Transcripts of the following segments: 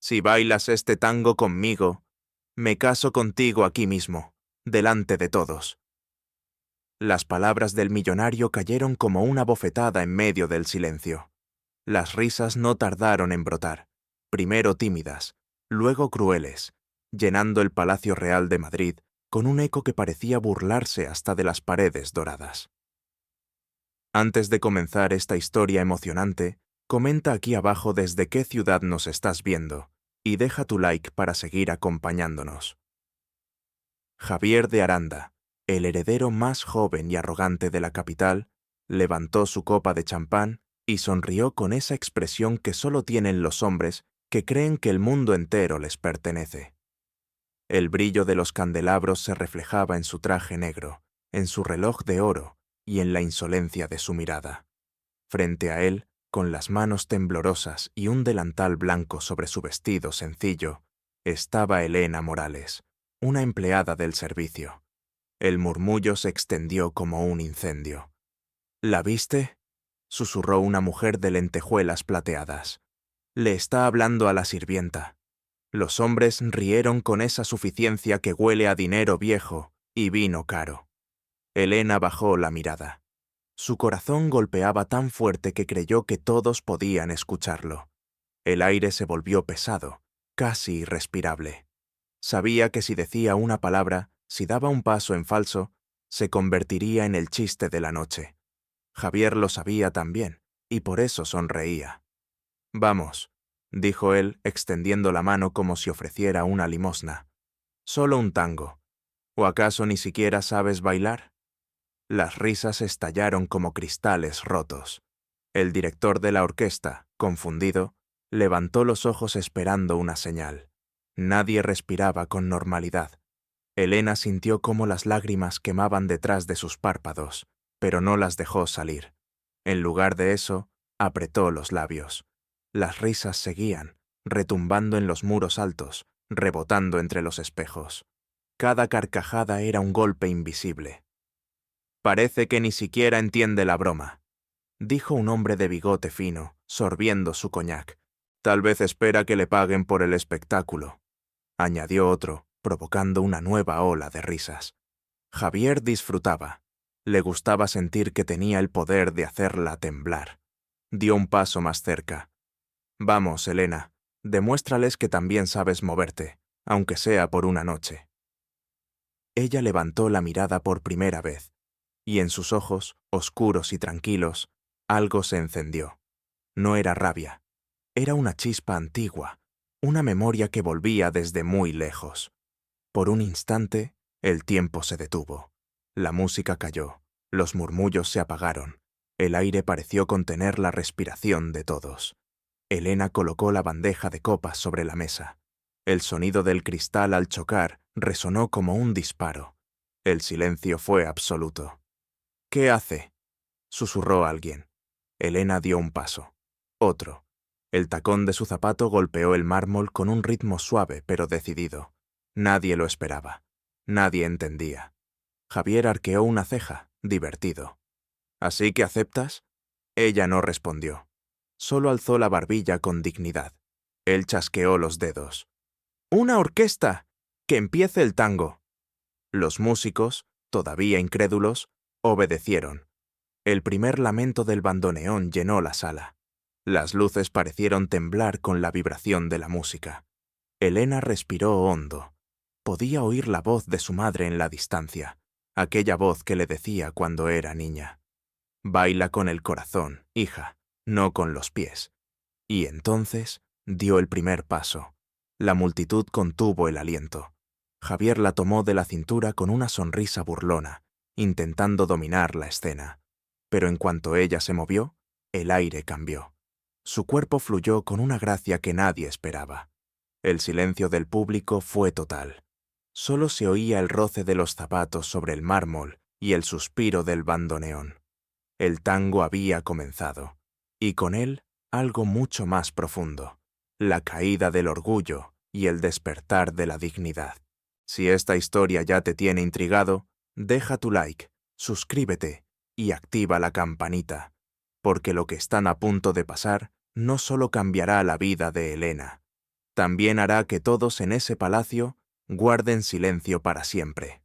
Si bailas este tango conmigo, me caso contigo aquí mismo, delante de todos. Las palabras del millonario cayeron como una bofetada en medio del silencio. Las risas no tardaron en brotar, primero tímidas, luego crueles, llenando el Palacio Real de Madrid con un eco que parecía burlarse hasta de las paredes doradas. Antes de comenzar esta historia emocionante, comenta aquí abajo desde qué ciudad nos estás viendo y deja tu like para seguir acompañándonos. Javier de Aranda, el heredero más joven y arrogante de la capital, levantó su copa de champán y sonrió con esa expresión que solo tienen los hombres que creen que el mundo entero les pertenece. El brillo de los candelabros se reflejaba en su traje negro, en su reloj de oro y en la insolencia de su mirada. Frente a él, con las manos temblorosas y un delantal blanco sobre su vestido sencillo, estaba Elena Morales, una empleada del servicio. El murmullo se extendió como un incendio. ¿La viste?, susurró una mujer de lentejuelas plateadas. Le está hablando a la sirvienta. Los hombres rieron con esa suficiencia que huele a dinero viejo y vino caro. Elena bajó la mirada. Su corazón golpeaba tan fuerte que creyó que todos podían escucharlo. El aire se volvió pesado, casi irrespirable. Sabía que si decía una palabra, si daba un paso en falso, se convertiría en el chiste de la noche. Javier lo sabía también, y por eso sonreía. «Vamos», dijo él, extendiendo la mano como si ofreciera una limosna. «Solo un tango. ¿O acaso ni siquiera sabes bailar?» Las risas estallaron como cristales rotos. El director de la orquesta, confundido, levantó los ojos esperando una señal. Nadie respiraba con normalidad. Elena sintió cómo las lágrimas quemaban detrás de sus párpados, pero no las dejó salir. En lugar de eso, apretó los labios. Las risas seguían, retumbando en los muros altos, rebotando entre los espejos. Cada carcajada era un golpe invisible. «Parece que ni siquiera entiende la broma», dijo un hombre de bigote fino, sorbiendo su coñac. «Tal vez espera que le paguen por el espectáculo», añadió otro, provocando una nueva ola de risas. Javier disfrutaba. Le gustaba sentir que tenía el poder de hacerla temblar. Dio un paso más cerca. «Vamos, Elena, demuéstrales que también sabes moverte, aunque sea por una noche». Ella levantó la mirada por primera vez, y en sus ojos, oscuros y tranquilos, algo se encendió. No era rabia, era una chispa antigua, una memoria que volvía desde muy lejos. Por un instante, el tiempo se detuvo. La música cayó, los murmullos se apagaron, el aire pareció contener la respiración de todos. Elena colocó la bandeja de copas sobre la mesa. El sonido del cristal al chocar resonó como un disparo. El silencio fue absoluto. «¿Qué hace?», susurró alguien. Elena dio un paso. Otro. El tacón de su zapato golpeó el mármol con un ritmo suave pero decidido. Nadie lo esperaba. Nadie entendía. Javier arqueó una ceja, divertido. «¿Así que aceptas?». Ella no respondió. Solo alzó la barbilla con dignidad. Él chasqueó los dedos. «¡Una orquesta! ¡Que empiece el tango!». Los músicos, todavía incrédulos, obedecieron. El primer lamento del bandoneón llenó la sala. Las luces parecieron temblar con la vibración de la música. Elena respiró hondo. Podía oír la voz de su madre en la distancia, aquella voz que le decía cuando era niña: «Baila con el corazón, hija, no con los pies». Y entonces dio el primer paso. La multitud contuvo el aliento. Javier la tomó de la cintura con una sonrisa burlona, intentando dominar la escena. Pero en cuanto ella se movió, el aire cambió. Su cuerpo fluyó con una gracia que nadie esperaba. El silencio del público fue total. Solo se oía el roce de los zapatos sobre el mármol y el suspiro del bandoneón. El tango había comenzado, y con él algo mucho más profundo: la caída del orgullo y el despertar de la dignidad. Si esta historia ya te tiene intrigado, deja tu like, suscríbete y activa la campanita, porque lo que están a punto de pasar no solo cambiará la vida de Elena, también hará que todos en ese palacio guarden silencio para siempre.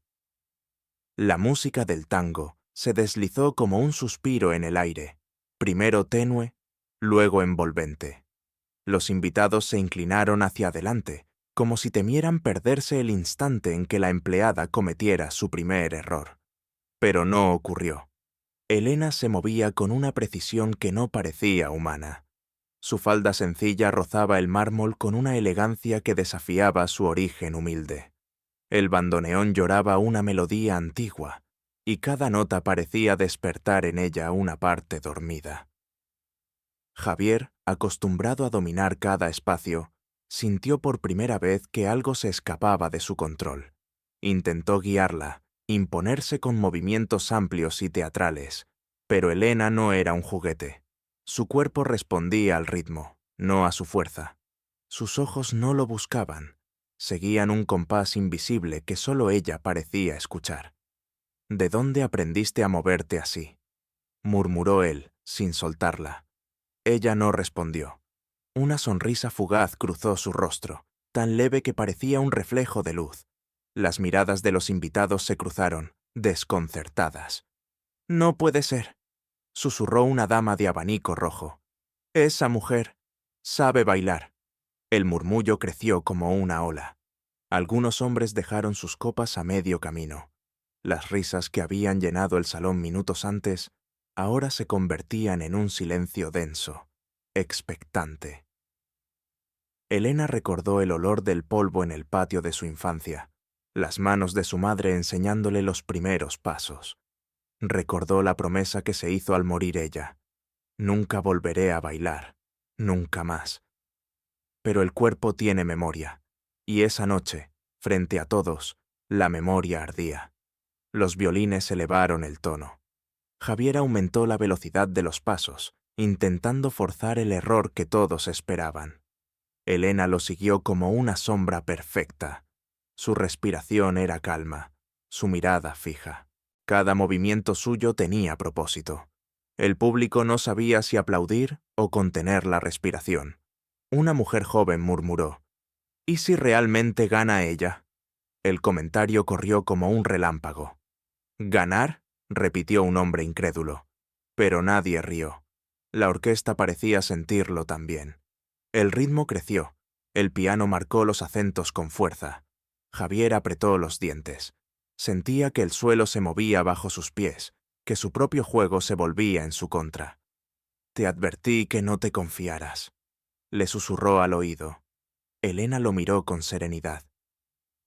La música del tango se deslizó como un suspiro en el aire, primero tenue, luego envolvente. Los invitados se inclinaron hacia adelante, como si temieran perderse el instante en que la empleada cometiera su primer error. Pero no ocurrió. Elena se movía con una precisión que no parecía humana. Su falda sencilla rozaba el mármol con una elegancia que desafiaba su origen humilde. El bandoneón lloraba una melodía antigua, y cada nota parecía despertar en ella una parte dormida. Javier, acostumbrado a dominar cada espacio, sintió por primera vez que algo se escapaba de su control. Intentó guiarla, imponerse con movimientos amplios y teatrales, pero Elena no era un juguete. Su cuerpo respondía al ritmo, no a su fuerza. Sus ojos no lo buscaban, seguían un compás invisible que solo ella parecía escuchar. ¿De dónde aprendiste a moverte así?, murmuró él, sin soltarla. Ella no respondió. Una sonrisa fugaz cruzó su rostro, tan leve que parecía un reflejo de luz. Las miradas de los invitados se cruzaron, desconcertadas. «No puede ser», susurró una dama de abanico rojo. «Esa mujer sabe bailar». El murmullo creció como una ola. Algunos hombres dejaron sus copas a medio camino. Las risas que habían llenado el salón minutos antes ahora se convertían en un silencio denso, expectante. Elena recordó el olor del polvo en el patio de su infancia, las manos de su madre enseñándole los primeros pasos. Recordó la promesa que se hizo al morir ella. Nunca volveré a bailar, nunca más. Pero el cuerpo tiene memoria, y esa noche, frente a todos, la memoria ardía. Los violines elevaron el tono. Javier aumentó la velocidad de los pasos, intentando forzar el error que todos esperaban. Elena lo siguió como una sombra perfecta. Su respiración era calma, su mirada fija. Cada movimiento suyo tenía propósito. El público no sabía si aplaudir o contener la respiración. Una mujer joven murmuró: «¿Y si realmente gana ella?». El comentario corrió como un relámpago. «¿Ganar?», repitió un hombre incrédulo. Pero nadie rió. La orquesta parecía sentirlo también. El ritmo creció. El piano marcó los acentos con fuerza. Javier apretó los dientes. Sentía que el suelo se movía bajo sus pies, que su propio juego se volvía en su contra. «Te advertí que no te confiaras», le susurró al oído. Elena lo miró con serenidad.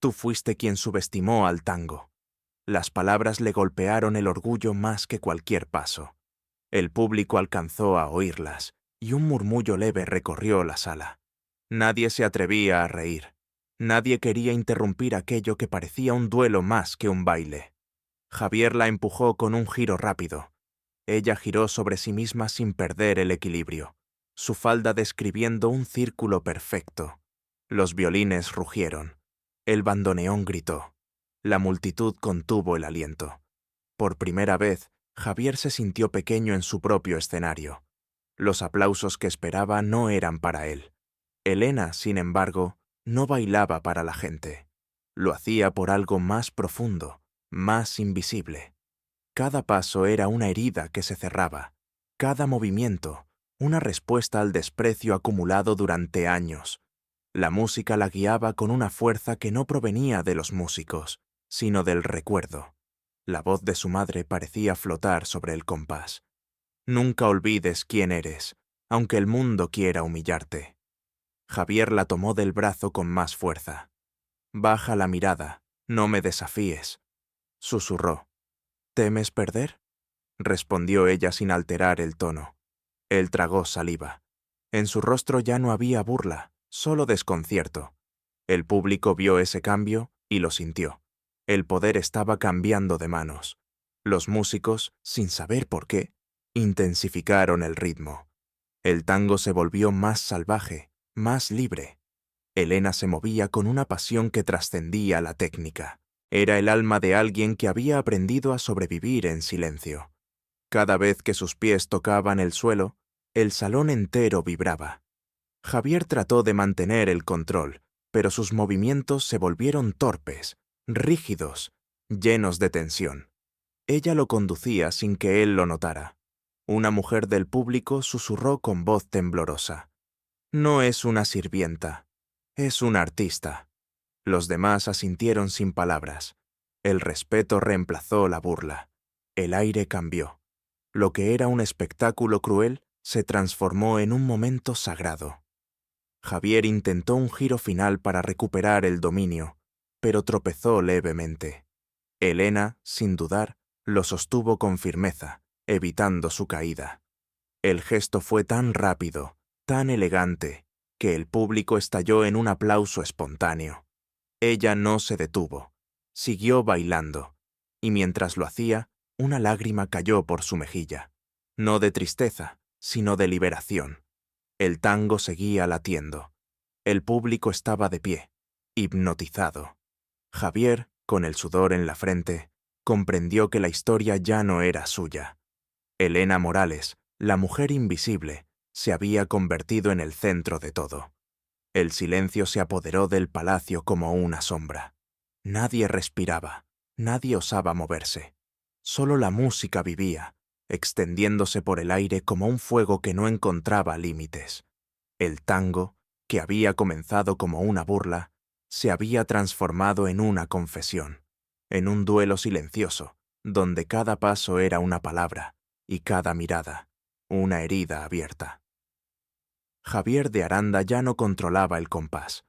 «Tú fuiste quien subestimó al tango». Las palabras le golpearon el orgullo más que cualquier paso. El público alcanzó a oírlas, y un murmullo leve recorrió la sala. Nadie se atrevía a reír. Nadie quería interrumpir aquello que parecía un duelo más que un baile. Javier la empujó con un giro rápido. Ella giró sobre sí misma sin perder el equilibrio, su falda describiendo un círculo perfecto. Los violines rugieron. El bandoneón gritó. La multitud contuvo el aliento. Por primera vez, Javier se sintió pequeño en su propio escenario. Los aplausos que esperaba no eran para él. Elena, sin embargo, no bailaba para la gente. Lo hacía por algo más profundo, más invisible. Cada paso era una herida que se cerraba. Cada movimiento, una respuesta al desprecio acumulado durante años. La música la guiaba con una fuerza que no provenía de los músicos, sino del recuerdo. La voz de su madre parecía flotar sobre el compás. «Nunca olvides quién eres, aunque el mundo quiera humillarte». Javier la tomó del brazo con más fuerza. «Baja la mirada, no me desafíes», susurró. «¿Temes perder?», respondió ella sin alterar el tono. Él tragó saliva. En su rostro ya no había burla, solo desconcierto. El público vio ese cambio y lo sintió. El poder estaba cambiando de manos. Los músicos, sin saber por qué, intensificaron el ritmo. El tango se volvió más salvaje, más libre. Elena se movía con una pasión que trascendía la técnica. Era el alma de alguien que había aprendido a sobrevivir en silencio. Cada vez que sus pies tocaban el suelo, el salón entero vibraba. Javier trató de mantener el control, pero sus movimientos se volvieron torpes, rígidos, llenos de tensión. Ella lo conducía sin que él lo notara. Una mujer del público susurró con voz temblorosa: «No es una sirvienta, es una artista». Los demás asintieron sin palabras. El respeto reemplazó la burla. El aire cambió. Lo que era un espectáculo cruel se transformó en un momento sagrado. Javier intentó un giro final para recuperar el dominio, pero tropezó levemente. Elena, sin dudar, lo sostuvo con firmeza, evitando su caída. El gesto fue tan rápido, tan elegante, que el público estalló en un aplauso espontáneo. Ella no se detuvo, siguió bailando, y mientras lo hacía, una lágrima cayó por su mejilla, no de tristeza, sino de liberación. El tango seguía latiendo. El público estaba de pie, hipnotizado. Javier, con el sudor en la frente, comprendió que la historia ya no era suya. Elena Morales, la mujer invisible, se había convertido en el centro de todo. El silencio se apoderó del palacio como una sombra. Nadie respiraba, nadie osaba moverse. Solo la música vivía, extendiéndose por el aire como un fuego que no encontraba límites. El tango, que había comenzado como una burla, se había transformado en una confesión, en un duelo silencioso, donde cada paso era una palabra y cada mirada, una herida abierta. Javier de Aranda ya no controlaba el compás.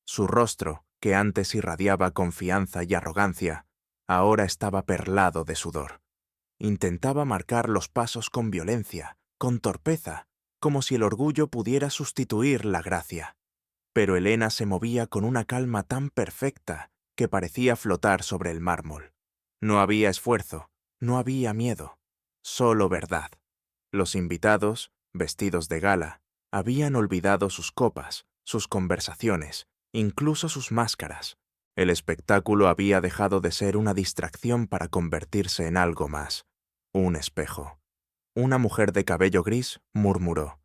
Su rostro, que antes irradiaba confianza y arrogancia, ahora estaba perlado de sudor. Intentaba marcar los pasos con violencia, con torpeza, como si el orgullo pudiera sustituir la gracia. Pero Elena se movía con una calma tan perfecta que parecía flotar sobre el mármol. No había esfuerzo, no había miedo, solo verdad. Los invitados, vestidos de gala, habían olvidado sus copas, sus conversaciones, incluso sus máscaras. El espectáculo había dejado de ser una distracción para convertirse en algo más, un espejo. Una mujer de cabello gris murmuró: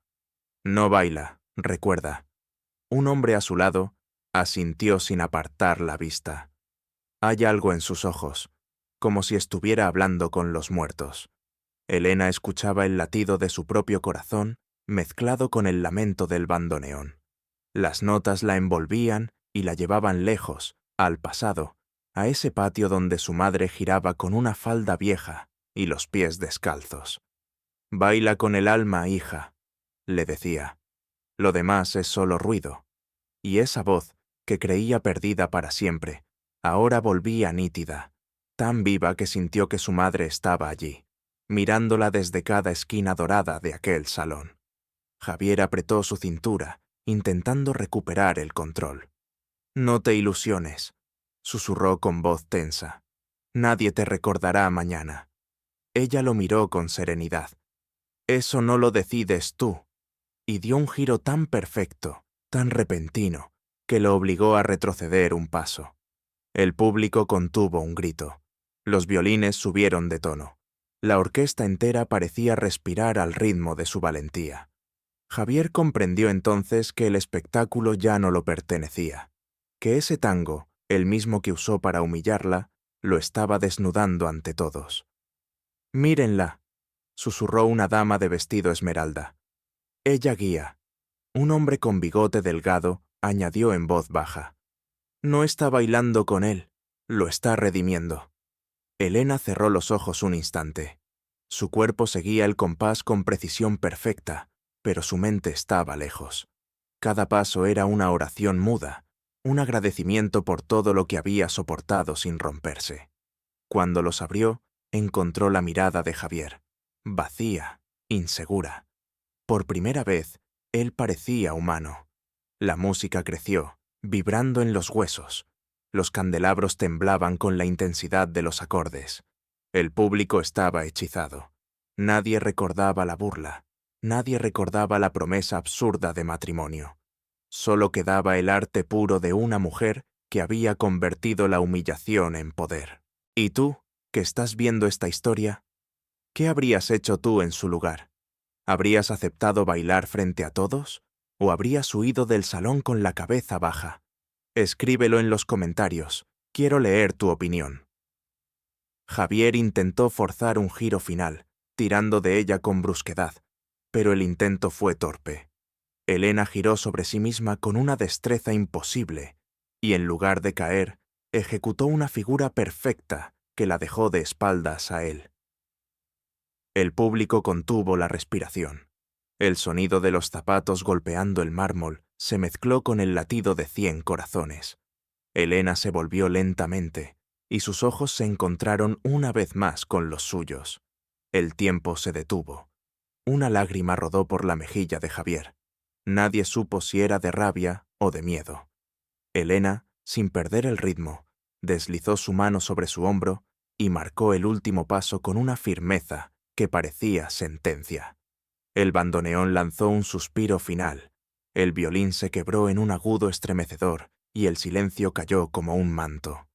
«No baila, recuerda». Un hombre a su lado asintió sin apartar la vista. Hay algo en sus ojos, como si estuviera hablando con los muertos. Elena escuchaba el latido de su propio corazón mezclado con el lamento del bandoneón. Las notas la envolvían y la llevaban lejos, al pasado, a ese patio donde su madre giraba con una falda vieja y los pies descalzos. «Baila con el alma, hija», le decía. «Lo demás es solo ruido». Y esa voz, que creía perdida para siempre, ahora volvía nítida, tan viva que sintió que su madre estaba allí, mirándola desde cada esquina dorada de aquel salón. Javier apretó su cintura, intentando recuperar el control. «No te ilusiones», susurró con voz tensa. «Nadie te recordará mañana». Ella lo miró con serenidad. «Eso no lo decides tú». Y dio un giro tan perfecto, tan repentino, que lo obligó a retroceder un paso. El público contuvo un grito. Los violines subieron de tono. La orquesta entera parecía respirar al ritmo de su valentía. Javier comprendió entonces que el espectáculo ya no lo pertenecía, que ese tango, el mismo que usó para humillarla, lo estaba desnudando ante todos. «Mírenla», susurró una dama de vestido esmeralda. «Ella guía». Un hombre con bigote delgado añadió en voz baja: «No está bailando con él, lo está redimiendo». Elena cerró los ojos un instante. Su cuerpo seguía el compás con precisión perfecta, pero su mente estaba lejos. Cada paso era una oración muda, un agradecimiento por todo lo que había soportado sin romperse. Cuando los abrió, encontró la mirada de Javier, vacía, insegura. Por primera vez, él parecía humano. La música creció, vibrando en los huesos. Los candelabros temblaban con la intensidad de los acordes. El público estaba hechizado. Nadie recordaba la burla. Nadie recordaba la promesa absurda de matrimonio. Solo quedaba el arte puro de una mujer que había convertido la humillación en poder. ¿Y tú, que estás viendo esta historia? ¿Qué habrías hecho tú en su lugar? ¿Habrías aceptado bailar frente a todos? ¿O habrías huido del salón con la cabeza baja? Escríbelo en los comentarios. Quiero leer tu opinión. Javier intentó forzar un giro final, tirando de ella con brusquedad, pero el intento fue torpe. Elena giró sobre sí misma con una destreza imposible, y en lugar de caer, ejecutó una figura perfecta que la dejó de espaldas a él. El público contuvo la respiración. El sonido de los zapatos golpeando el mármol se mezcló con el latido de 100 corazones. Elena se volvió lentamente, y sus ojos se encontraron una vez más con los suyos. El tiempo se detuvo. Una lágrima rodó por la mejilla de Javier. Nadie supo si era de rabia o de miedo. Elena, sin perder el ritmo, deslizó su mano sobre su hombro y marcó el último paso con una firmeza que parecía sentencia. El bandoneón lanzó un suspiro final. El violín se quebró en un agudo estremecedor y el silencio cayó como un manto.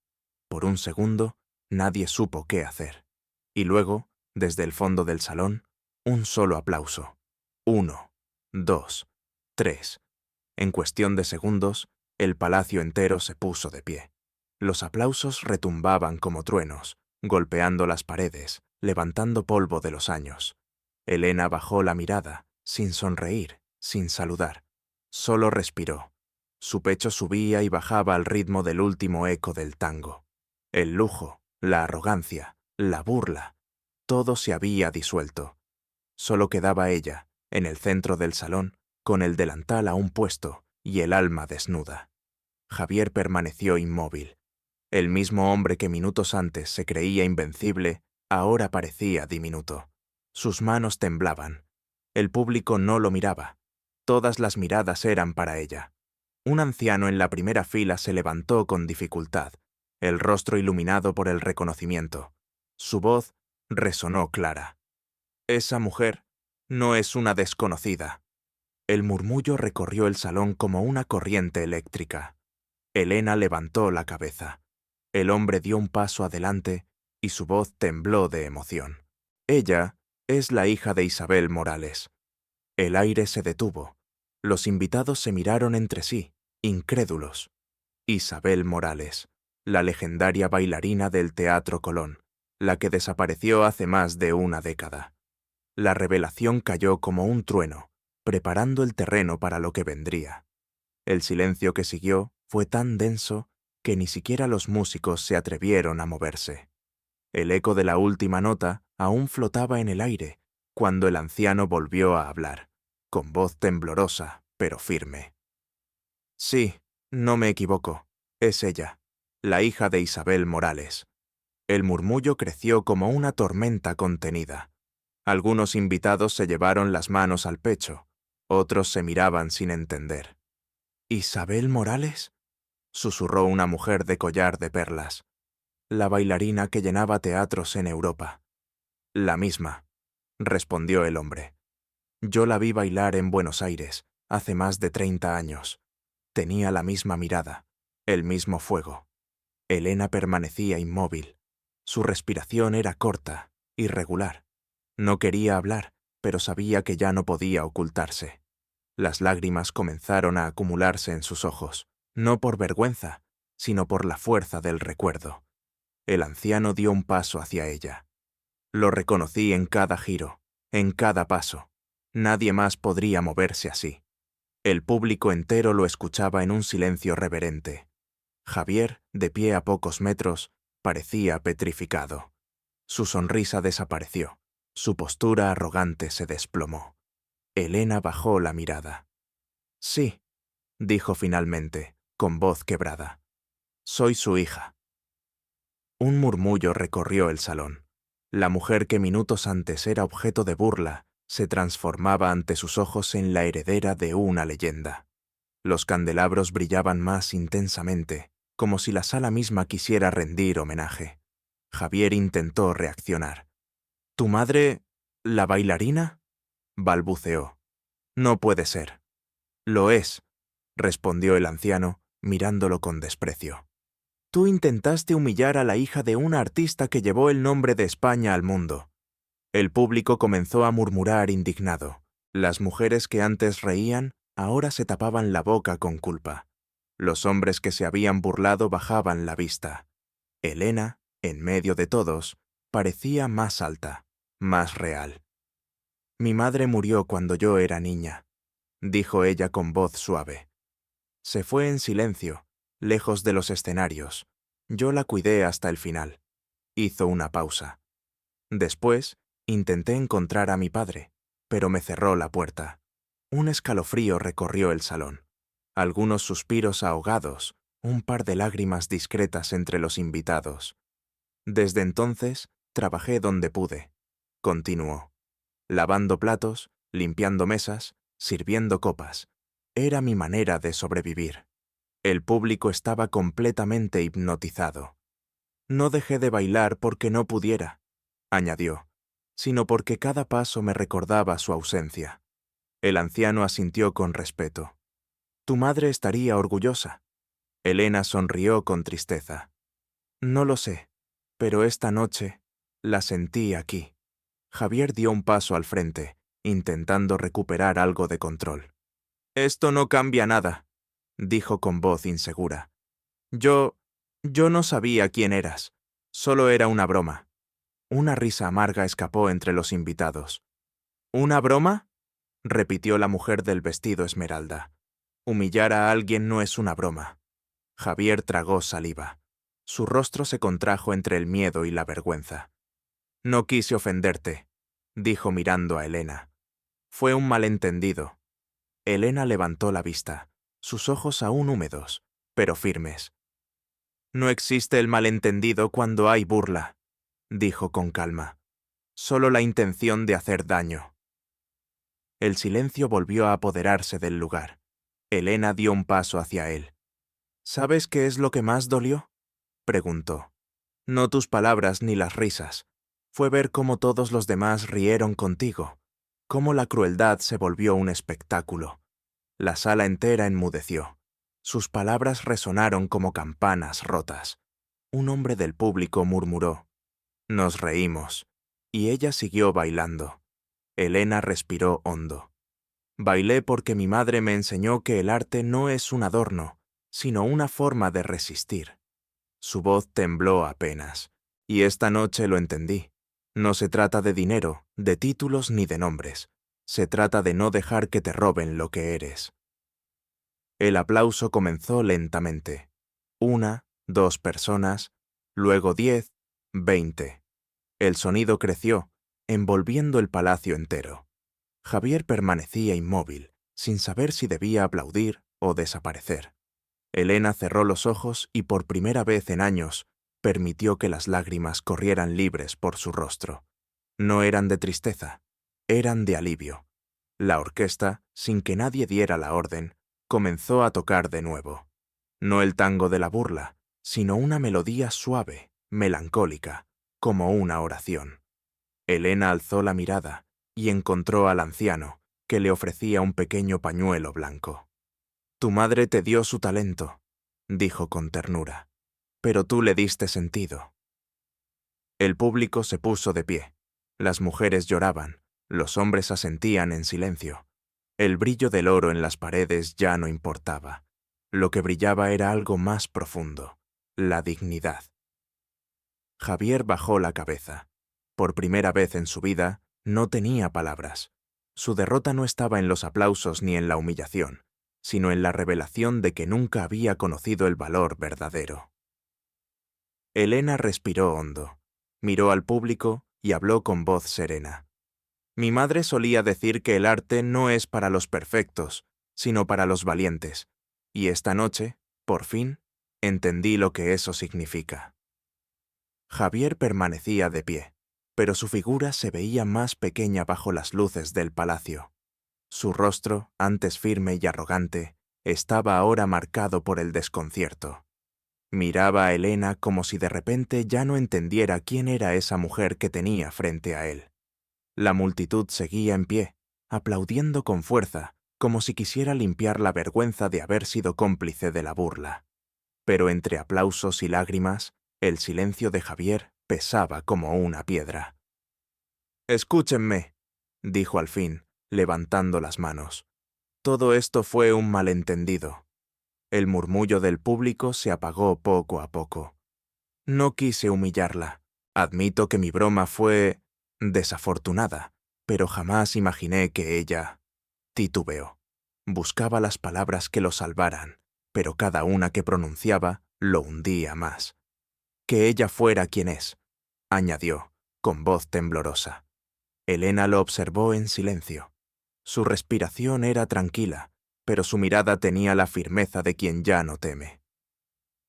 Por un segundo, nadie supo qué hacer. Y luego, desde el fondo del salón, un solo aplauso. 1, 2, 3. En cuestión de segundos, el palacio entero se puso de pie. Los aplausos retumbaban como truenos, golpeando las paredes, levantando polvo de los años. Elena bajó la mirada, sin sonreír, sin saludar. Solo respiró. Su pecho subía y bajaba al ritmo del último eco del tango. El lujo, la arrogancia, la burla, todo se había disuelto. Solo quedaba ella, en el centro del salón, con el delantal aún puesto y el alma desnuda. Javier permaneció inmóvil. El mismo hombre que minutos antes se creía invencible, ahora parecía diminuto. Sus manos temblaban. El público no lo miraba. Todas las miradas eran para ella. Un anciano en la primera fila se levantó con dificultad, el rostro iluminado por el reconocimiento. Su voz resonó clara. «Esa mujer no es una desconocida». El murmullo recorrió el salón como una corriente eléctrica. Elena levantó la cabeza. El hombre dio un paso adelante y su voz tembló de emoción. «Ella es la hija de Isabel Morales». El aire se detuvo. Los invitados se miraron entre sí, incrédulos. Isabel Morales, la legendaria bailarina del Teatro Colón, la que desapareció hace más de una década. La revelación cayó como un trueno, preparando el terreno para lo que vendría. El silencio que siguió fue tan denso que ni siquiera los músicos se atrevieron a moverse. El eco de la última nota aún flotaba en el aire cuando el anciano volvió a hablar, con voz temblorosa pero firme. «Sí, no me equivoco, es ella, la hija de Isabel Morales». El murmullo creció como una tormenta contenida. Algunos invitados se llevaron las manos al pecho, otros se miraban sin entender. «¿Isabel Morales?», susurró una mujer de collar de perlas. «La bailarina que llenaba teatros en Europa». «La misma», respondió el hombre. «Yo la vi bailar en Buenos Aires, hace más de 30 años. Tenía la misma mirada, el mismo fuego». Elena permanecía inmóvil. Su respiración era corta, irregular. No quería hablar, pero sabía que ya no podía ocultarse. Las lágrimas comenzaron a acumularse en sus ojos, no por vergüenza, sino por la fuerza del recuerdo. El anciano dio un paso hacia ella. Lo reconocí en cada giro, en cada paso. Nadie más podría moverse así. El público entero lo escuchaba en un silencio reverente. Javier, de pie a pocos metros, parecía petrificado. Su sonrisa desapareció. Su postura arrogante se desplomó. Elena bajó la mirada. «Sí», dijo finalmente, con voz quebrada. «Soy su hija». Un murmullo recorrió el salón. La mujer que minutos antes era objeto de burla se transformaba ante sus ojos en la heredera de una leyenda. Los candelabros brillaban más intensamente, como si la sala misma quisiera rendir homenaje. Javier intentó reaccionar. «¿Tu madre, la bailarina?», balbuceó. «No puede ser». «Lo es», respondió el anciano, mirándolo con desprecio. «Tú intentaste humillar a la hija de una artista que llevó el nombre de España al mundo». El público comenzó a murmurar indignado. Las mujeres que antes reían ahora se tapaban la boca con culpa. Los hombres que se habían burlado bajaban la vista. Elena, en medio de todos, parecía más alta, más real. «Mi madre murió cuando yo era niña», dijo ella con voz suave. «Se fue en silencio, lejos de los escenarios. Yo la cuidé hasta el final». Hizo una pausa. Después, intenté encontrar a mi padre, pero me cerró la puerta. Un escalofrío recorrió el salón. Algunos suspiros ahogados, un par de lágrimas discretas entre los invitados. Desde entonces, trabajé donde pude. Continuó. Lavando platos, limpiando mesas, sirviendo copas. Era mi manera de sobrevivir. El público estaba completamente hipnotizado. No dejé de bailar porque no pudiera, añadió, sino porque cada paso me recordaba su ausencia. El anciano asintió con respeto. «Tu madre estaría orgullosa». Elena sonrió con tristeza. «No lo sé, pero esta noche la sentí aquí». Javier dio un paso al frente, intentando recuperar algo de control. «Esto no cambia nada», dijo con voz insegura. Yo no sabía quién eras. Solo era una broma». Una risa amarga escapó entre los invitados. «¿Una broma?», repitió la mujer del vestido esmeralda. «Humillar a alguien no es una broma». Javier tragó saliva. Su rostro se contrajo entre el miedo y la vergüenza. «No quise ofenderte», dijo mirando a Elena. «Fue un malentendido». Elena levantó la vista, sus ojos aún húmedos, pero firmes. «No existe el malentendido cuando hay burla», dijo con calma. «Solo la intención de hacer daño». El silencio volvió a apoderarse del lugar. Elena dio un paso hacia él. «¿Sabes qué es lo que más dolió?», preguntó. «No tus palabras ni las risas. Fue ver cómo todos los demás rieron contigo, cómo la crueldad se volvió un espectáculo. La sala entera enmudeció. Sus palabras resonaron como campanas rotas. Un hombre del público murmuró. Nos reímos, y ella siguió bailando. Elena respiró hondo. «Bailé porque mi madre me enseñó que el arte no es un adorno, sino una forma de resistir». Su voz tembló apenas. «Y esta noche lo entendí. No se trata de dinero, de títulos ni de nombres. Se trata de no dejar que te roben lo que eres». El aplauso comenzó lentamente. 1, 2 personas, luego 10, 20. El sonido creció, envolviendo el palacio entero. Javier permanecía inmóvil, sin saber si debía aplaudir o desaparecer. Elena cerró los ojos y por primera vez en años permitió que las lágrimas corrieran libres por su rostro. No eran de tristeza, eran de alivio. La orquesta, sin que nadie diera la orden, comenzó a tocar de nuevo. No el tango de la burla, sino una melodía suave, melancólica, como una oración. Elena alzó la mirada y encontró al anciano, que le ofrecía un pequeño pañuelo blanco. «Tu madre te dio su talento», dijo con ternura, «pero tú le diste sentido». El público se puso de pie. Las mujeres lloraban, los hombres asentían en silencio. El brillo del oro en las paredes ya no importaba. Lo que brillaba era algo más profundo, la dignidad. Javier bajó la cabeza. Por primera vez en su vida, no tenía palabras. Su derrota no estaba en los aplausos ni en la humillación, sino en la revelación de que nunca había conocido el valor verdadero. Elena respiró hondo, miró al público y habló con voz serena. «Mi madre solía decir que el arte no es para los perfectos, sino para los valientes, y esta noche, por fin, entendí lo que eso significa». Javier permanecía de pie, pero su figura se veía más pequeña bajo las luces del palacio. Su rostro, antes firme y arrogante, estaba ahora marcado por el desconcierto. Miraba a Elena como si de repente ya no entendiera quién era esa mujer que tenía frente a él. La multitud seguía en pie, aplaudiendo con fuerza, como si quisiera limpiar la vergüenza de haber sido cómplice de la burla. Pero entre aplausos y lágrimas, el silencio de Javier pesaba como una piedra. «Escúchenme», dijo al fin, levantando las manos. Todo esto fue un malentendido. El murmullo del público se apagó poco a poco. No quise humillarla. Admito que mi broma fue desafortunada, pero jamás imaginé que ella titubeó. Buscaba las palabras que lo salvaran, pero cada una que pronunciaba lo hundía más. Que ella fuera quien es, añadió, con voz temblorosa. Elena lo observó en silencio. Su respiración era tranquila, pero su mirada tenía la firmeza de quien ya no teme.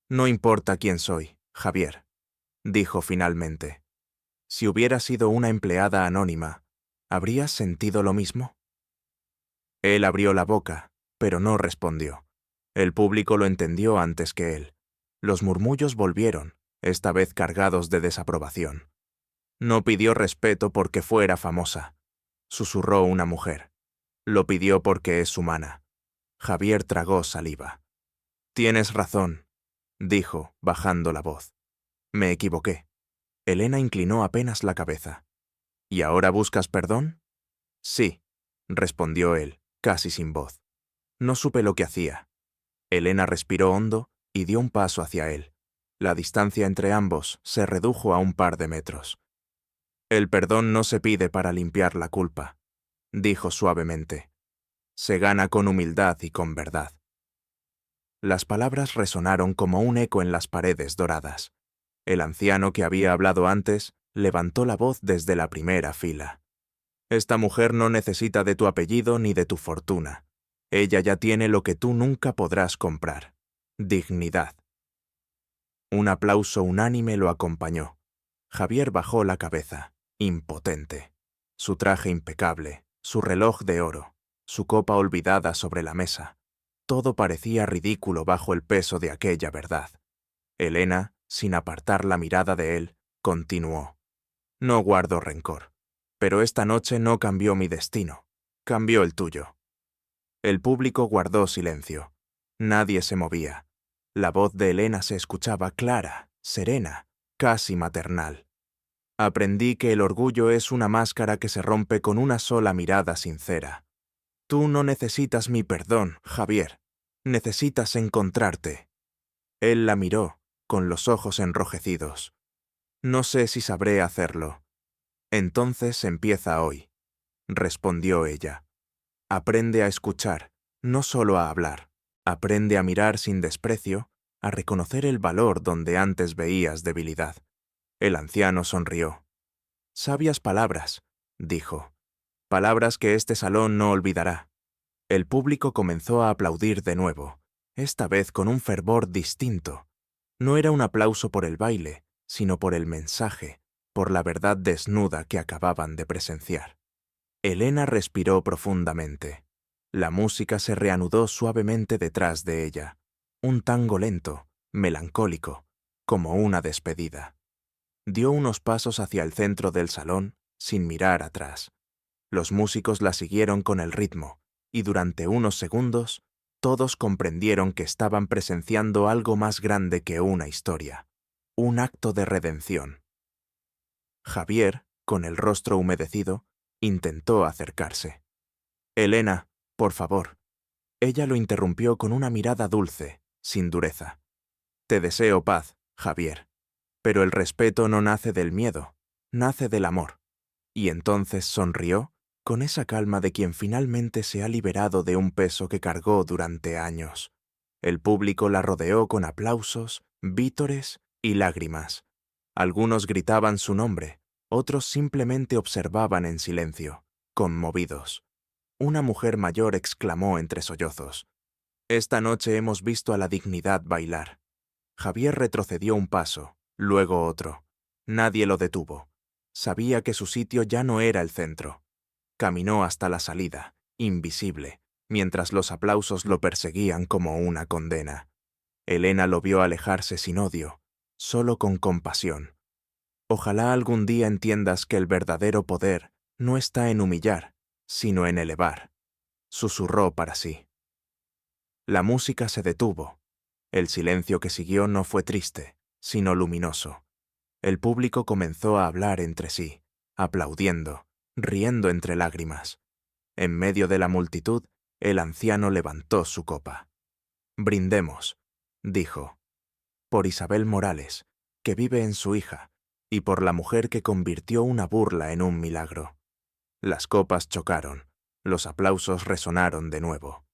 No importa quién soy, Javier, dijo finalmente. Si hubiera sido una empleada anónima, ¿habrías sentido lo mismo? Él abrió la boca, pero no respondió. El público lo entendió antes que él. Los murmullos volvieron, esta vez cargados de desaprobación. No pidió respeto porque fuera famosa, susurró una mujer. Lo pidió porque es humana. Javier tragó saliva. Tienes razón, dijo, bajando la voz. Me equivoqué. Elena inclinó apenas la cabeza. ¿Y ahora buscas perdón? Sí, respondió él, casi sin voz. No supe lo que hacía. Elena respiró hondo y dio un paso hacia él. La distancia entre ambos se redujo a un par de metros. El perdón no se pide para limpiar la culpa, dijo suavemente. Se gana con humildad y con verdad. Las palabras resonaron como un eco en las paredes doradas. El anciano que había hablado antes levantó la voz desde la primera fila. Esta mujer no necesita de tu apellido ni de tu fortuna. Ella ya tiene lo que tú nunca podrás comprar: dignidad. Un aplauso unánime lo acompañó. Javier bajó la cabeza, impotente. Su traje impecable, su reloj de oro, su copa olvidada sobre la mesa. Todo parecía ridículo bajo el peso de aquella verdad. Elena, sin apartar la mirada de él, continuó. No guardo rencor, pero esta noche no cambió mi destino, cambió el tuyo. El público guardó silencio. Nadie se movía. La voz de Elena se escuchaba clara, serena, casi maternal. Aprendí que el orgullo es una máscara que se rompe con una sola mirada sincera. Tú no necesitas mi perdón, Javier. Necesitas encontrarte. Él la miró, con los ojos enrojecidos. No sé si sabré hacerlo. Entonces empieza hoy, respondió ella. Aprende a escuchar, no solo a hablar. Aprende a mirar sin desprecio, a reconocer el valor donde antes veías debilidad. El anciano sonrió. Sabias palabras, dijo. Palabras que este salón no olvidará. El público comenzó a aplaudir de nuevo, esta vez con un fervor distinto. No era un aplauso por el baile, sino por el mensaje, por la verdad desnuda que acababan de presenciar. Elena respiró profundamente. La música se reanudó suavemente detrás de ella, un tango lento, melancólico, como una despedida. Dio unos pasos hacia el centro del salón, sin mirar atrás. Los músicos la siguieron con el ritmo, y durante unos segundos, todos comprendieron que estaban presenciando algo más grande que una historia, un acto de redención. Javier, con el rostro humedecido, intentó acercarse. Elena, por favor. Ella lo interrumpió con una mirada dulce, sin dureza. Te deseo paz, Javier. Pero el respeto no nace del miedo, nace del amor. Y entonces sonrió con esa calma de quien finalmente se ha liberado de un peso que cargó durante años. El público la rodeó con aplausos, vítores y lágrimas. Algunos gritaban su nombre, otros simplemente observaban en silencio, conmovidos. Una mujer mayor exclamó entre sollozos. Esta noche hemos visto a la dignidad bailar. Javier retrocedió un paso, luego otro. Nadie lo detuvo. Sabía que su sitio ya no era el centro. Caminó hasta la salida, invisible, mientras los aplausos lo perseguían como una condena. Elena lo vio alejarse sin odio, solo con compasión. Ojalá algún día entiendas que el verdadero poder no está en humillar, sino en elevar, susurró para sí. La música se detuvo. El silencio que siguió no fue triste, sino luminoso. El público comenzó a hablar entre sí, aplaudiendo, riendo entre lágrimas. En medio de la multitud, El anciano levantó su copa. «Brindemos», dijo, «por Isabel Morales, que vive en su hija, y por la mujer que convirtió una burla en un milagro». Las copas chocaron, los aplausos resonaron de nuevo.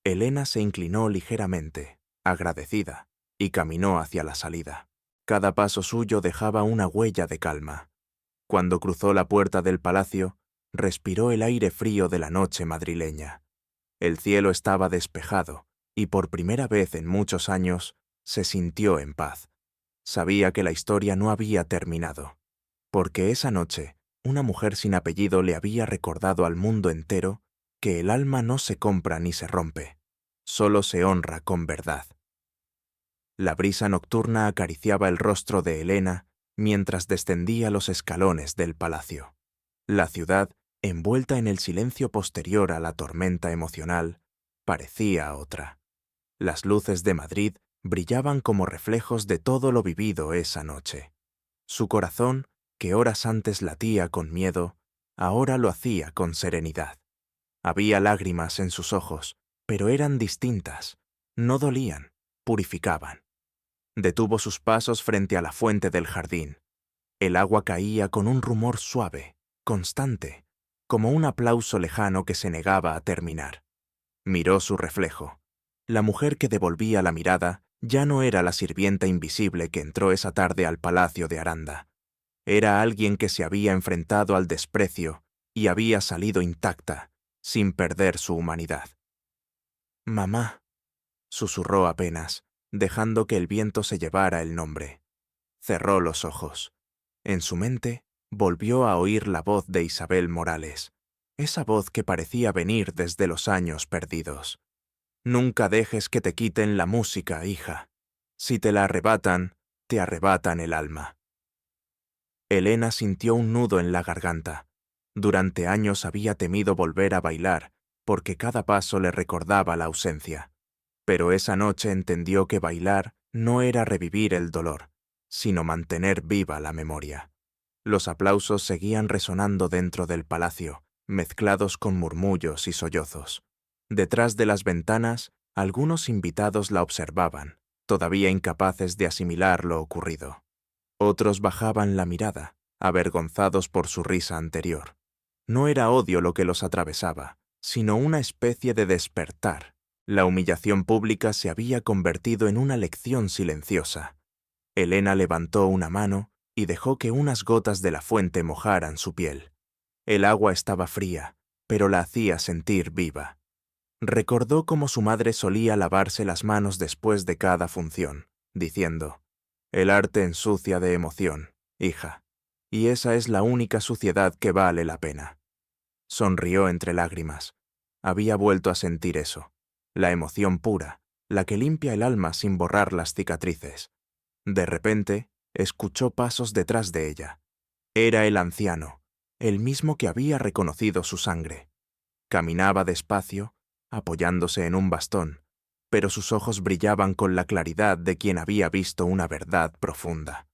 Elena se inclinó ligeramente, agradecida, y caminó hacia la salida. Cada paso suyo dejaba una huella de calma. Cuando cruzó la puerta del palacio, respiró el aire frío de la noche madrileña. El cielo estaba despejado, y por primera vez en muchos años se sintió en paz. Sabía que la historia no había terminado, porque esa noche una mujer sin apellido le había recordado al mundo entero que el alma no se compra ni se rompe, solo se honra con verdad. La brisa nocturna acariciaba el rostro de Elena mientras descendía los escalones del palacio. La ciudad, envuelta en el silencio posterior a la tormenta emocional, parecía otra. Las luces de Madrid brillaban como reflejos de todo lo vivido esa noche. Su corazón, que horas antes latía con miedo, ahora lo hacía con serenidad. Había lágrimas en sus ojos, pero eran distintas, no dolían, purificaban. Detuvo sus pasos frente a la fuente del jardín. El agua caía con un rumor suave, constante, como un aplauso lejano que se negaba a terminar. Miró su reflejo. La mujer que devolvía la mirada ya no era la sirvienta invisible que entró esa tarde al palacio de Aranda. Era alguien que se había enfrentado al desprecio y había salido intacta, sin perder su humanidad. «Mamá», susurró apenas, dejando que el viento se llevara el nombre. Cerró los ojos. En su mente volvió a oír la voz de Isabel Morales, esa voz que parecía venir desde los años perdidos. «Nunca dejes que te quiten la música, hija. Si te la arrebatan, te arrebatan el alma». Elena sintió un nudo en la garganta. Durante años había temido volver a bailar, porque cada paso le recordaba la ausencia. Pero esa noche entendió que bailar no era revivir el dolor, sino mantener viva la memoria. Los aplausos seguían resonando dentro del palacio, mezclados con murmullos y sollozos. Detrás de las ventanas, algunos invitados la observaban, todavía incapaces de asimilar lo ocurrido. Otros bajaban la mirada, avergonzados por su risa anterior. No era odio lo que los atravesaba, sino una especie de despertar. La humillación pública se había convertido en una lección silenciosa. Elena levantó una mano y dejó que unas gotas de la fuente mojaran su piel. El agua estaba fría, pero la hacía sentir viva. Recordó cómo su madre solía lavarse las manos después de cada función, diciendo: «El arte ensucia de emoción, hija, y esa es la única suciedad que vale la pena». Sonrió entre lágrimas. Había vuelto a sentir eso, la emoción pura, la que limpia el alma sin borrar las cicatrices. De repente, escuchó pasos detrás de ella. Era el anciano, el mismo que había reconocido su sangre. Caminaba despacio, apoyándose en un bastón, pero sus ojos brillaban con la claridad de quien había visto una verdad profunda.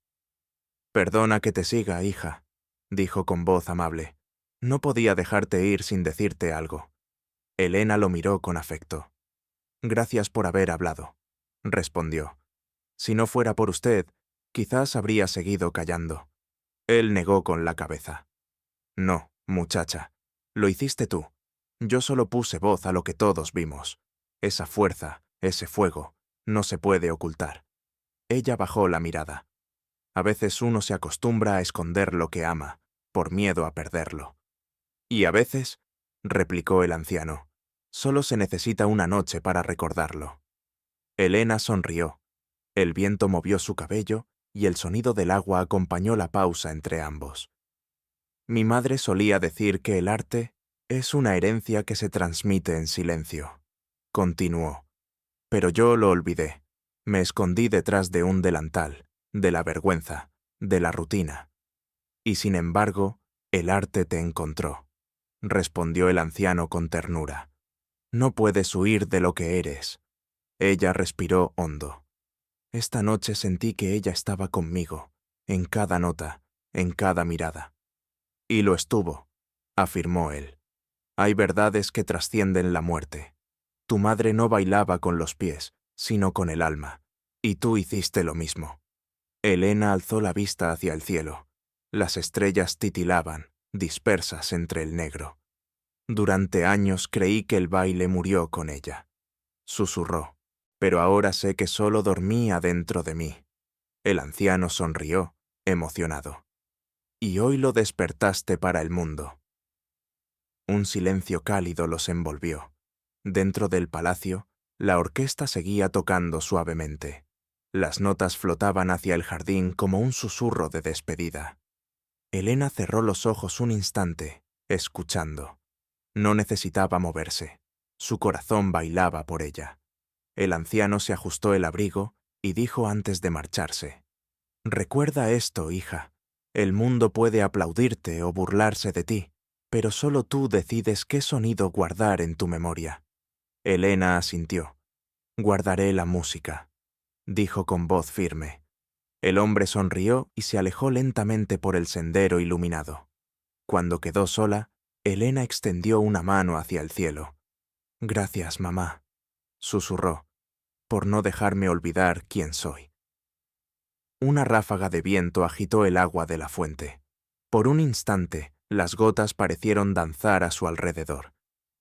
«Perdona que te siga, hija», dijo con voz amable. «No podía dejarte ir sin decirte algo». Elena lo miró con afecto. «Gracias por haber hablado», respondió. «Si no fuera por usted, quizás habría seguido callando». Él negó con la cabeza. «No, muchacha, lo hiciste tú. Yo solo puse voz a lo que todos vimos. Esa fuerza, ese fuego, no se puede ocultar». Ella bajó la mirada. A veces uno se acostumbra a esconder lo que ama, por miedo a perderlo. «Y a veces», replicó el anciano, «solo se necesita una noche para recordarlo». Elena sonrió. El viento movió su cabello y el sonido del agua acompañó la pausa entre ambos. «Mi madre solía decir que el arte es una herencia que se transmite en silencio», continuó. «Pero yo lo olvidé. Me escondí detrás de un delantal, de la vergüenza, de la rutina. Y sin embargo, el arte te encontró», respondió el anciano con ternura. «No puedes huir de lo que eres». Ella respiró hondo. Esta noche sentí que ella estaba conmigo, en cada nota, en cada mirada. «Y lo estuvo», afirmó él. Hay verdades que trascienden la muerte. Tu madre no bailaba con los pies, sino con el alma, y tú hiciste lo mismo. Elena alzó la vista hacia el cielo. Las estrellas titilaban, dispersas entre el negro. Durante años creí que el baile murió con ella. Susurró, pero ahora sé que solo dormía dentro de mí. El anciano sonrió, emocionado. Y hoy lo despertaste para el mundo. Un silencio cálido los envolvió. Dentro del palacio, la orquesta seguía tocando suavemente. Las notas flotaban hacia el jardín como un susurro de despedida. Elena cerró los ojos un instante, escuchando. No necesitaba moverse. Su corazón bailaba por ella. El anciano se ajustó el abrigo y dijo antes de marcharse: «Recuerda esto, hija. El mundo puede aplaudirte o burlarse de ti, pero solo tú decides qué sonido guardar en tu memoria». Elena asintió. «Guardaré la música», dijo con voz firme. El hombre sonrió y se alejó lentamente por el sendero iluminado. Cuando quedó sola, Elena extendió una mano hacia el cielo. «Gracias, mamá», susurró, «por no dejarme olvidar quién soy». Una ráfaga de viento agitó el agua de la fuente. Por un instante, las gotas parecieron danzar a su alrededor,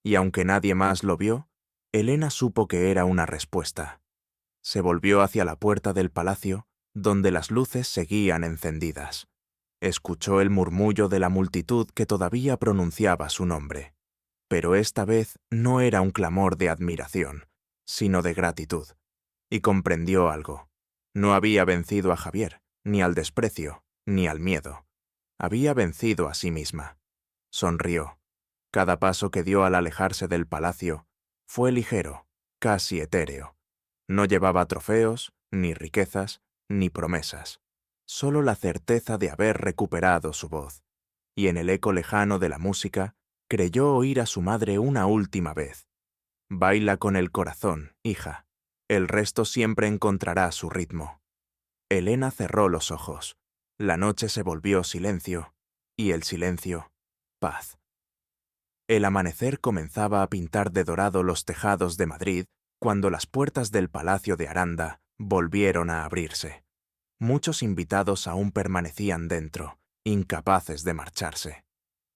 y aunque nadie más lo vio, Elena supo que era una respuesta. Se volvió hacia la puerta del palacio, donde las luces seguían encendidas. Escuchó el murmullo de la multitud que todavía pronunciaba su nombre. Pero esta vez no era un clamor de admiración, sino de gratitud. Y comprendió algo. No había vencido a Javier, ni al desprecio, ni al miedo. Había vencido a sí misma. Sonrió. Cada paso que dio al alejarse del palacio fue ligero, casi etéreo. No llevaba trofeos, ni riquezas, ni promesas. Solo la certeza de haber recuperado su voz. Y en el eco lejano de la música, creyó oír a su madre una última vez. «Baila con el corazón, hija. El resto siempre encontrará su ritmo». Elena cerró los ojos. La noche se volvió silencio, y el silencio, paz. El amanecer comenzaba a pintar de dorado los tejados de Madrid cuando las puertas del Palacio de Aranda volvieron a abrirse. Muchos invitados aún permanecían dentro, incapaces de marcharse.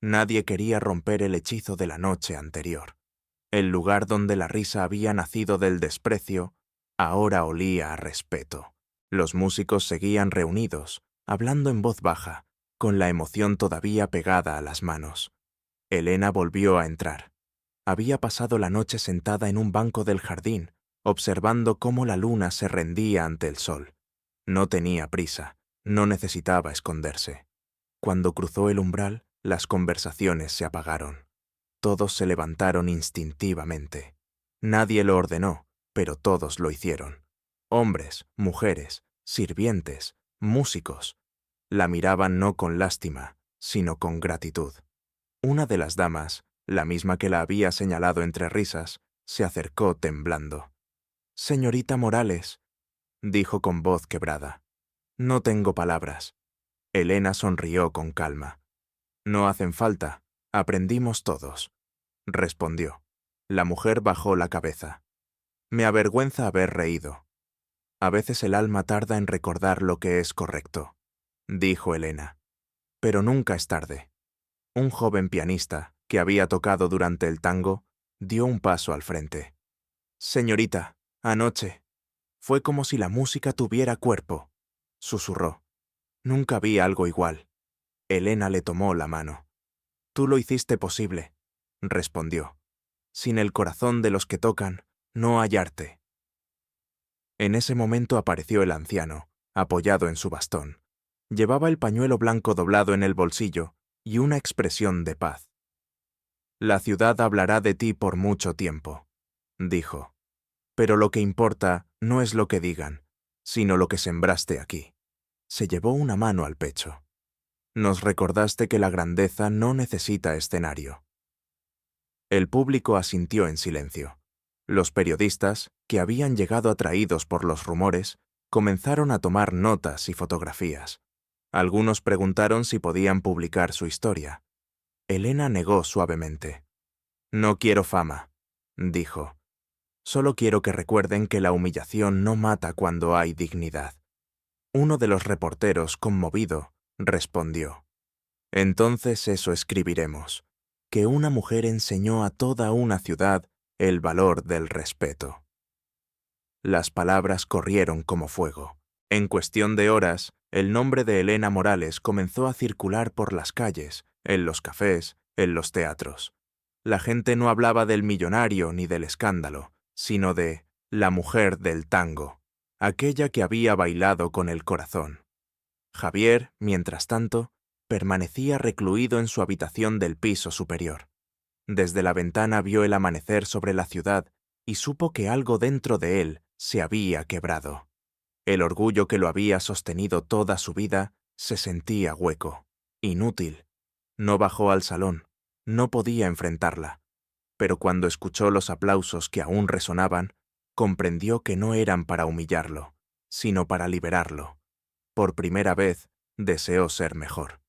Nadie quería romper el hechizo de la noche anterior. El lugar donde la risa había nacido del desprecio ahora olía a respeto. Los músicos seguían reunidos, hablando en voz baja, con la emoción todavía pegada a las manos. Elena volvió a entrar. Había pasado la noche sentada en un banco del jardín, observando cómo la luna se rendía ante el sol. No tenía prisa, no necesitaba esconderse. Cuando cruzó el umbral, las conversaciones se apagaron. Todos se levantaron instintivamente. Nadie lo ordenó, pero todos lo hicieron. Hombres, mujeres, sirvientes, músicos. La miraban no con lástima, sino con gratitud. Una de las damas, la misma que la había señalado entre risas, se acercó temblando. «Señorita Morales», dijo con voz quebrada. «No tengo palabras». Elena sonrió con calma. «No hacen falta, aprendimos todos», respondió. La mujer bajó la cabeza. «Me avergüenza haber reído. A veces el alma tarda en recordar lo que es correcto», dijo Elena. «Pero nunca es tarde». Un joven pianista, que había tocado durante el tango, dio un paso al frente. «Señorita, anoche, fue como si la música tuviera cuerpo», susurró. «Nunca vi algo igual». Elena le tomó la mano. «Tú lo hiciste posible», respondió. «Sin el corazón de los que tocan, no hay arte». En ese momento apareció el anciano, apoyado en su bastón. Llevaba el pañuelo blanco doblado en el bolsillo y una expresión de paz. «La ciudad hablará de ti por mucho tiempo», dijo. «Pero lo que importa no es lo que digan, sino lo que sembraste aquí». Se llevó una mano al pecho. «Nos recordaste que la grandeza no necesita escenario». El público asintió en silencio. Los periodistas, que habían llegado atraídos por los rumores, comenzaron a tomar notas y fotografías. Algunos preguntaron si podían publicar su historia. Elena negó suavemente. No quiero fama, dijo. Solo quiero que recuerden que la humillación no mata cuando hay dignidad. Uno de los reporteros, conmovido, respondió. Entonces eso escribiremos, que una mujer enseñó a toda una ciudad el valor del respeto. Las palabras corrieron como fuego. En cuestión de horas, el nombre de Elena Morales comenzó a circular por las calles, en los cafés, en los teatros. La gente no hablaba del millonario ni del escándalo, sino de la mujer del tango, aquella que había bailado con el corazón. Javier, mientras tanto, permanecía recluido en su habitación del piso superior. Desde la ventana vio el amanecer sobre la ciudad y supo que algo dentro de él se había quebrado. El orgullo que lo había sostenido toda su vida se sentía hueco, inútil. No bajó al salón, no podía enfrentarla. Pero cuando escuchó los aplausos que aún resonaban, comprendió que no eran para humillarlo, sino para liberarlo. Por primera vez, deseó ser mejor.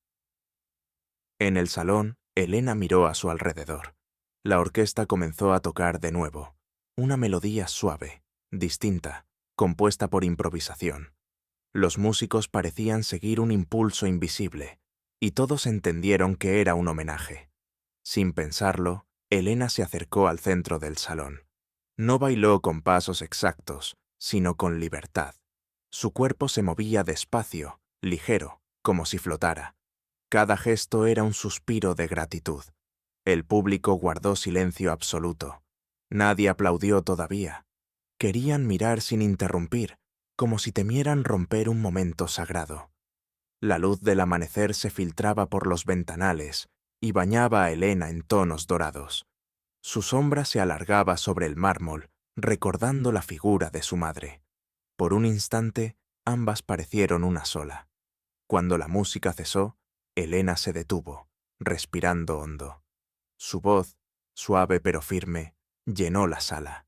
En el salón, Elena miró a su alrededor. La orquesta comenzó a tocar de nuevo, una melodía suave, distinta, compuesta por improvisación. Los músicos parecían seguir un impulso invisible, y todos entendieron que era un homenaje. Sin pensarlo, Elena se acercó al centro del salón. No bailó con pasos exactos, sino con libertad. Su cuerpo se movía despacio, ligero, como si flotara. Cada gesto era un suspiro de gratitud. El público guardó silencio absoluto. Nadie aplaudió todavía. Querían mirar sin interrumpir, como si temieran romper un momento sagrado. La luz del amanecer se filtraba por los ventanales y bañaba a Elena en tonos dorados. Su sombra se alargaba sobre el mármol, recordando la figura de su madre. Por un instante, ambas parecieron una sola. Cuando la música cesó, Elena se detuvo, respirando hondo. Su voz, suave pero firme, llenó la sala.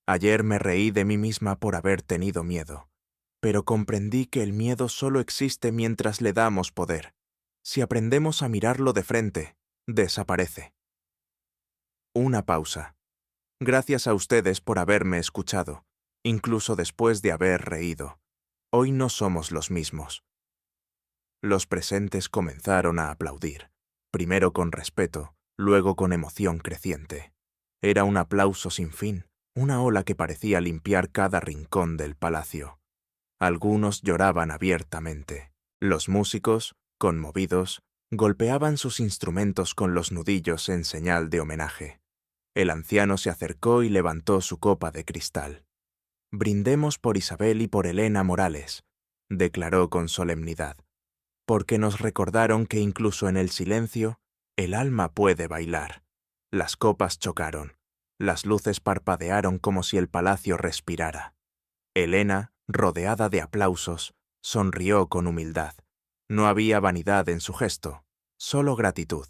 Ayer me reí de mí misma por haber tenido miedo, pero comprendí que el miedo solo existe mientras le damos poder. Si aprendemos a mirarlo de frente, desaparece. Una pausa. Gracias a ustedes por haberme escuchado, incluso después de haber reído. Hoy no somos los mismos. Los presentes comenzaron a aplaudir, primero con respeto, luego con emoción creciente. Era un aplauso sin fin, una ola que parecía limpiar cada rincón del palacio. Algunos lloraban abiertamente. Los músicos, conmovidos, golpeaban sus instrumentos con los nudillos en señal de homenaje. El anciano se acercó y levantó su copa de cristal. «Brindemos por Isabel y por Elena Morales», declaró con solemnidad, «porque nos recordaron que incluso en el silencio, el alma puede bailar». Las copas chocaron. Las luces parpadearon como si el palacio respirara. Elena, rodeada de aplausos, sonrió con humildad. No había vanidad en su gesto, solo gratitud.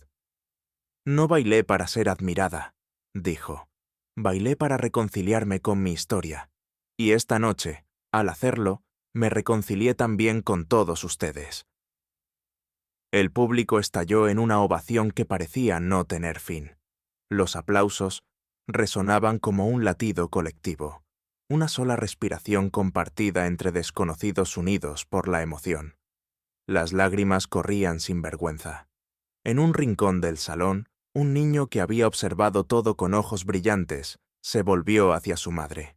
«No bailé para ser admirada», dijo. «Bailé para reconciliarme con mi historia. Y esta noche, al hacerlo, me reconcilié también con todos ustedes». El público estalló en una ovación que parecía no tener fin. Los aplausos resonaban como un latido colectivo, una sola respiración compartida entre desconocidos unidos por la emoción. Las lágrimas corrían sin vergüenza. En un rincón del salón, un niño que había observado todo con ojos brillantes se volvió hacia su madre.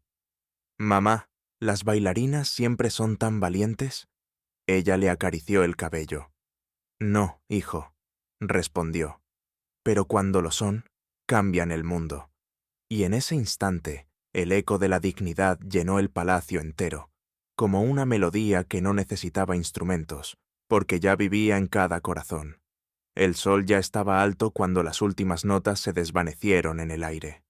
«Mamá, ¿las bailarinas siempre son tan valientes?» Ella le acarició el cabello. «No, hijo», respondió, «pero cuando lo son, cambian el mundo». Y en ese instante, el eco de la dignidad llenó el palacio entero, como una melodía que no necesitaba instrumentos, porque ya vivía en cada corazón. El sol ya estaba alto cuando las últimas notas se desvanecieron en el aire.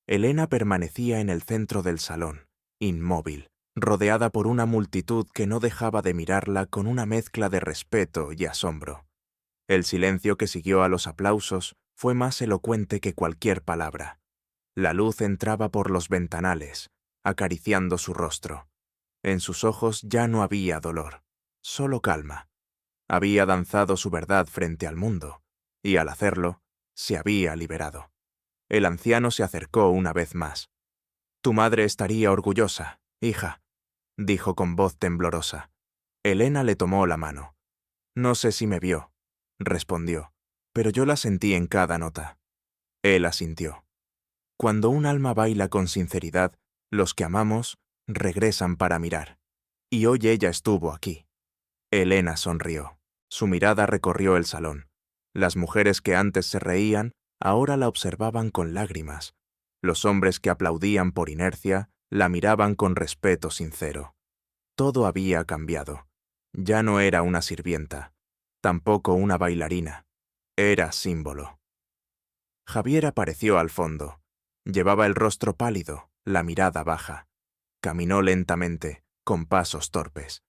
Elena permanecía en el centro del salón, inmóvil, rodeada por una multitud que no dejaba de mirarla con una mezcla de respeto y asombro. El silencio que siguió a los aplausos fue más elocuente que cualquier palabra. La luz entraba por los ventanales, acariciando su rostro. En sus ojos ya no había dolor, solo calma. Había danzado su verdad frente al mundo, y al hacerlo, se había liberado. El anciano se acercó una vez más. Tu madre estaría orgullosa, hija, dijo con voz temblorosa. Elena le tomó la mano. No sé si me vio, respondió, pero yo la sentí en cada nota. Él asintió. Cuando un alma baila con sinceridad, los que amamos regresan para mirar. Y hoy ella estuvo aquí. Elena sonrió. Su mirada recorrió el salón. Las mujeres que antes se reían, ahora la observaban con lágrimas. Los hombres que aplaudían por inercia, la miraban con respeto sincero. Todo había cambiado. Ya no era una sirvienta, tampoco una bailarina. Era símbolo. Javier apareció al fondo. Llevaba el rostro pálido, la mirada baja. Caminó lentamente, con pasos torpes.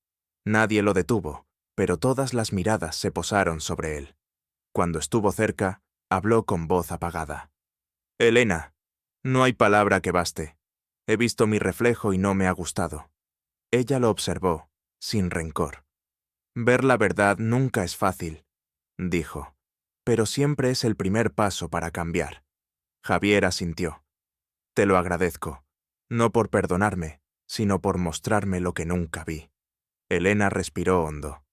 Nadie lo detuvo, pero todas las miradas se posaron sobre él. Cuando estuvo cerca, habló con voz apagada. Elena, no hay palabra que baste. He visto mi reflejo y no me ha gustado. Ella lo observó, sin rencor. Ver la verdad nunca es fácil, dijo, pero siempre es el primer paso para cambiar. Javier asintió. Te lo agradezco, no por perdonarme, sino por mostrarme lo que nunca vi. Elena respiró hondo.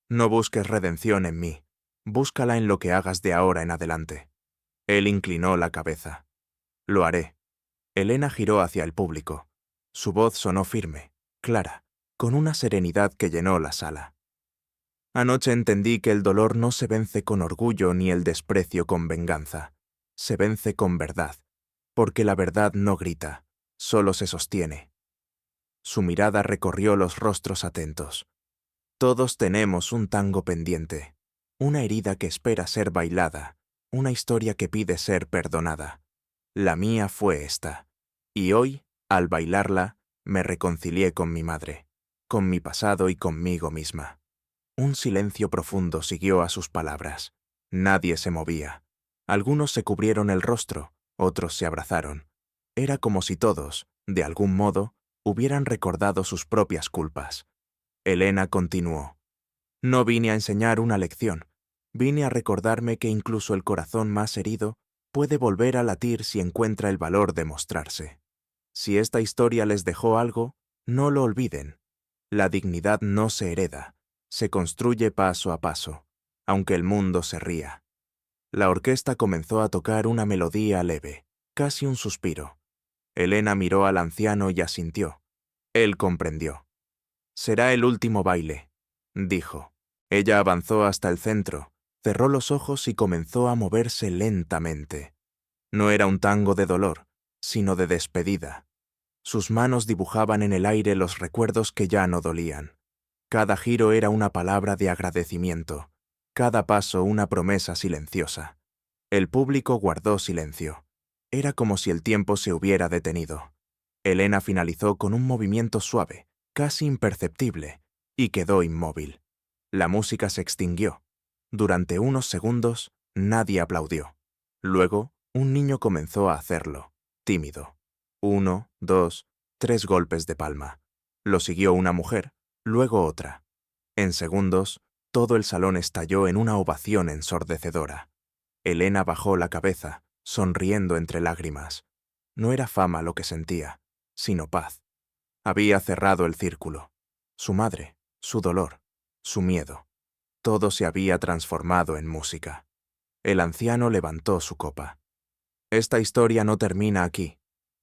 No busques redención en mí, búscala en lo que hagas de ahora en adelante. Él inclinó la cabeza. Lo haré. Elena giró hacia el público. Su voz sonó firme, clara, con una serenidad que llenó la sala. Anoche entendí que el dolor no se vence con orgullo ni el desprecio con venganza. Se vence con verdad, porque la verdad no grita, solo se sostiene. Su mirada recorrió los rostros atentos. Todos tenemos un tango pendiente, una herida que espera ser bailada, una historia que pide ser perdonada. La mía fue esta, y hoy, al bailarla, me reconcilié con mi madre, con mi pasado y conmigo misma. Un silencio profundo siguió a sus palabras. Nadie se movía. Algunos se cubrieron el rostro, otros se abrazaron. Era como si todos, de algún modo, hubieran recordado sus propias culpas. Elena continuó. No vine a enseñar una lección. Vine a recordarme que incluso el corazón más herido puede volver a latir si encuentra el valor de mostrarse. Si esta historia les dejó algo, no lo olviden. La dignidad no se hereda, se construye paso a paso, aunque el mundo se ría. La orquesta comenzó a tocar una melodía leve, casi un suspiro. Elena miró al anciano y asintió. Él comprendió. Será el último baile, dijo. Ella avanzó hasta el centro, cerró los ojos y comenzó a moverse lentamente. No era un tango de dolor, sino de despedida. Sus manos dibujaban en el aire los recuerdos que ya no dolían. Cada giro era una palabra de agradecimiento, cada paso una promesa silenciosa. El público guardó silencio. Era como si el tiempo se hubiera detenido. Elena finalizó con un movimiento suave, casi imperceptible, y quedó inmóvil. La música se extinguió. Durante unos segundos, nadie aplaudió. Luego, un niño comenzó a hacerlo, tímido. 1, 2, 3 golpes de palma. Lo siguió una mujer, luego otra. En segundos, todo el salón estalló en una ovación ensordecedora. Elena bajó la cabeza, sonriendo entre lágrimas. No era fama lo que sentía, sino paz. Había cerrado el círculo. Su madre, su dolor, su miedo. Todo se había transformado en música. El anciano levantó su copa. Esta historia no termina aquí,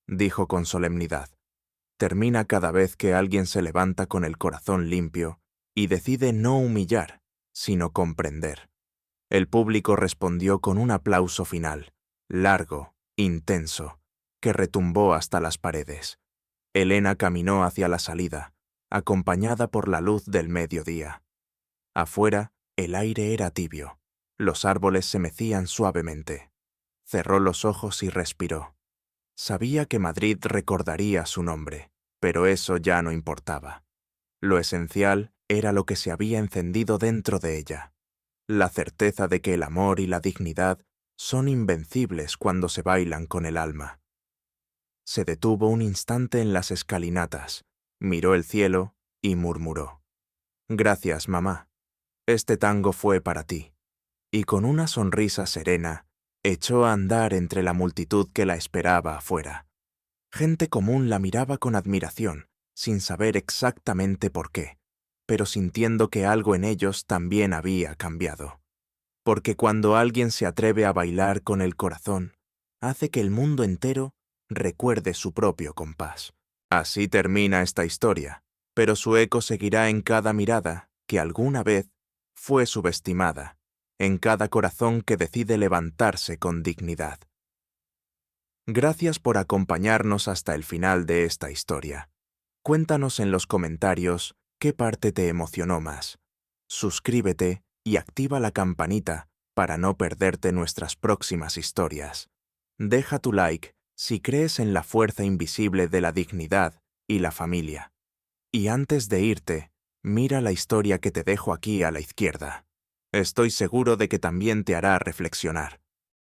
dijo con solemnidad. Termina cada vez que alguien se levanta con el corazón limpio y decide no humillar, sino comprender. El público respondió con un aplauso final, largo, intenso, que retumbó hasta las paredes. Elena caminó hacia la salida, acompañada por la luz del mediodía. Afuera, el aire era tibio. Los árboles se mecían suavemente. Cerró los ojos y respiró. Sabía que Madrid recordaría su nombre, pero eso ya no importaba. Lo esencial era lo que se había encendido dentro de ella. La certeza de que el amor y la dignidad son invencibles cuando se bailan con el alma. Se detuvo un instante en las escalinatas, miró el cielo y murmuró. Gracias, mamá. Este tango fue para ti. Y con una sonrisa serena, Echó a andar entre la multitud que la esperaba afuera. Gente común la miraba con admiración, sin saber exactamente por qué, pero sintiendo que algo en ellos también había cambiado. Porque cuando alguien se atreve a bailar con el corazón, hace que el mundo entero recuerde su propio compás. Así termina esta historia, pero su eco seguirá en cada mirada que alguna vez fue subestimada, en cada corazón que decide levantarse con dignidad. Gracias por acompañarnos hasta el final de esta historia. Cuéntanos en los comentarios qué parte te emocionó más. Suscríbete y activa la campanita para no perderte nuestras próximas historias. Deja tu like si crees en la fuerza invisible de la dignidad y la familia. Y antes de irte, mira la historia que te dejo aquí a la izquierda. Estoy seguro de que también te hará reflexionar.